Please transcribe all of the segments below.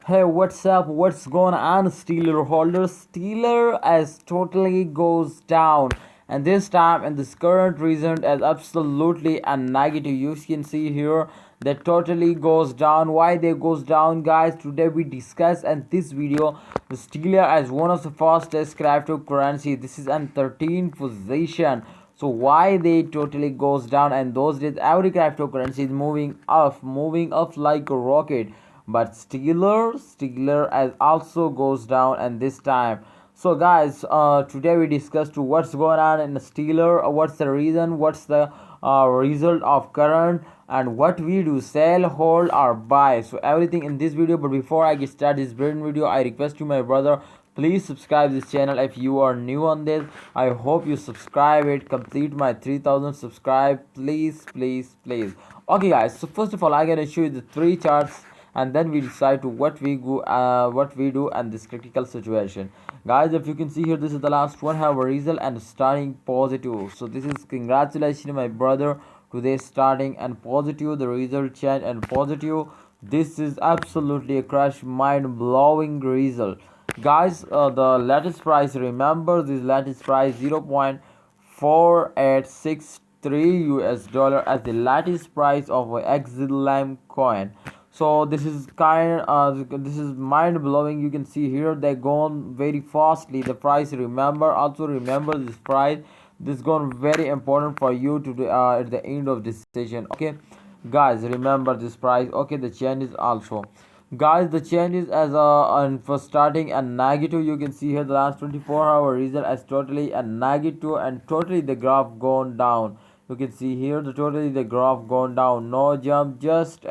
Hey, what's up? What's going on, Steeler holders? Steeler as totally goes down, and this time in this current reason as absolutely a negative. You can see here that totally goes down. Why they goes down, guys? Today we discuss in this video the Steeler as one of the fastest cryptocurrency. This is on 13th position. So why they totally goes down, and those days every cryptocurrency is moving up like a rocket, but Steeler as also goes down and this time. So guys, today we discuss to what's going on in the Steeler, what's the reason, what's the result of current, and what we do, sell, hold, or buy. So everything in this video. But before I get started this brilliant video, I request you, my brother, please subscribe this channel if you are new on this. I hope you subscribe it, complete my 3000 subscribe, please. Okay guys, so first of all I'm gonna show you the three charts, and then we decide to what we do in this critical situation. Guys, if you can see here, this is the last 1 hour result and starting positive. So this is congratulations, my brother. Today starting and positive, the result change and positive. This is absolutely a crash, mind-blowing result. Guys, the latest price, remember this latest price 0.4863 US dollar as the latest price of a XLM coin. So this is mind blowing. You can see here they gone very fastly. The price, remember, also remember this price. This gone very important for you to do at the end of this session. Okay, guys, remember this price. Okay, the changes also. Guys, the changes as and for starting a negative. You can see here the last 24-hour result as totally a negative, and totally the graph gone down. You can see here the totally the graph gone down. No jump, just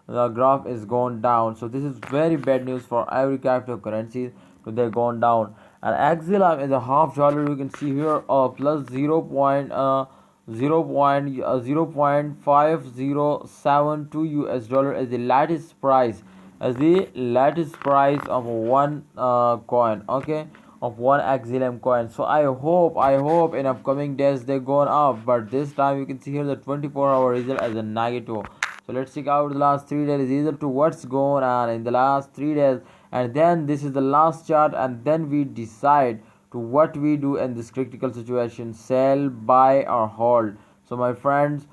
the graph is gone down. So this is very bad news for every cryptocurrency. So they're gone down. And XLM is a $0.5. You can see here plus 0.5072 US dollar as the latest price, of one coin. Okay, of one XLM coin. So I hope in upcoming days they gone up, but this time you can see here the 24-hour result as a negative. So let's check out the last 3 days result to what's going on in the last 3 days, and then this is the last chart, and then we decide to what we do in this critical situation, sell, buy, or hold. So my friends,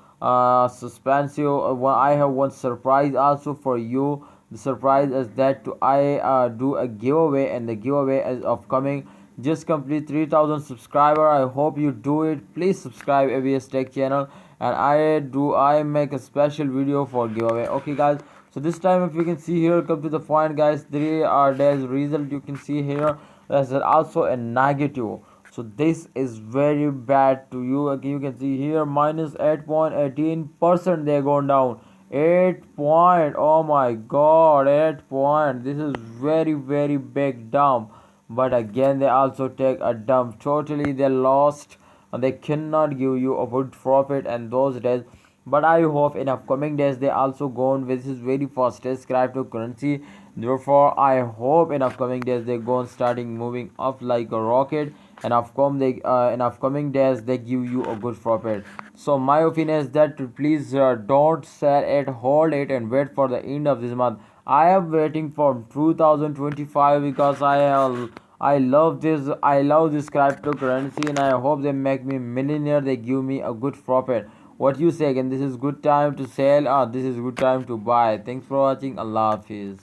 suspensive, I have one surprise also for you. The surprise is that I do a giveaway, and the giveaway is upcoming. Just complete 3000 subscriber. I hope you do it. Please subscribe ABS Tech channel, and I make a special video for giveaway. Okay guys, so this time if you can see here, come to the point guys, 3 days result. You can see here there's also a negative. So this is very bad to you. Okay, you can see here minus 8.18% they're going down. 8 point, oh my god, 8 point. This is very big dump. But again they also take a dump. Totally they lost, and they cannot give you a good profit in those days. But I hope in upcoming days they also go on with this very fastest cryptocurrency. Therefore I hope in upcoming days they go on starting moving up like a rocket, and in upcoming days they give you a good profit. So my opinion is that please don't sell it, hold it, and wait for the end of this month. I am waiting for 2025 because I love this cryptocurrency, and I hope they make me millionaire. They give me a good profit. What you say again? This is good time to sell, or this is good time to buy? Thanks for watching. Allah Hafiz.